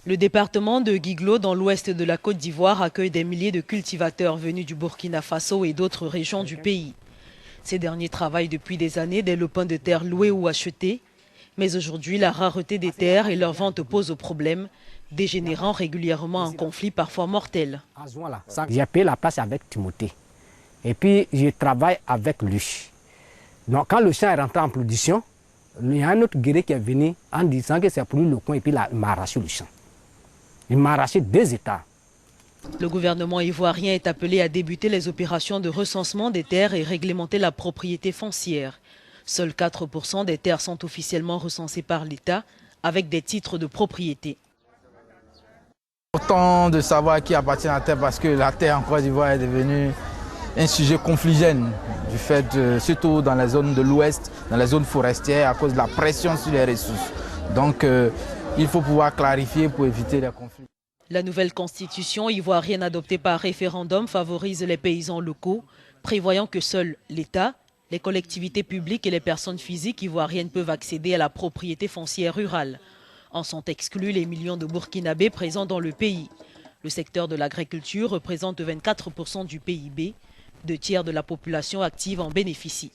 Le département de Guiglo, dans l'ouest de la Côte d'Ivoire, accueille des milliers de cultivateurs venus du Burkina Faso et d'autres régions du pays. Ces derniers travaillent depuis des années des lopins de terre loués ou achetés. Mais aujourd'hui, la rareté des terres et leur vente posent problème, dégénérant régulièrement en conflit parfois mortel. J'ai payé la place avec Timothée. Et puis, je travaille avec lui. Donc, quand le champ est rentré en production, il y a un autre guerrier qui est venu en disant que c'est pour lui le coin et puis il m'a arraché le champ. Il m'a arraché 2 hectares. Le gouvernement ivoirien est appelé à débuter les opérations de recensement des terres et réglementer la propriété foncière. Seuls 4% des terres sont officiellement recensées par l'État avec des titres de propriété. Important de savoir qui appartient à la terre parce que la terre en Côte d'Ivoire est devenue un sujet confligène du fait, surtout dans les zones de l'ouest, dans les zones forestières à cause de la pression sur les ressources. Donc il faut pouvoir clarifier pour éviter les conflits. La nouvelle constitution ivoirienne adoptée par référendum favorise les paysans locaux, prévoyant que seuls l'État, les collectivités publiques et les personnes physiques ivoiriennes peuvent accéder à la propriété foncière rurale. En sont exclus les millions de Burkinabés présents dans le pays. Le secteur de l'agriculture représente 24% du PIB. 2 tiers de la population active en bénéficient.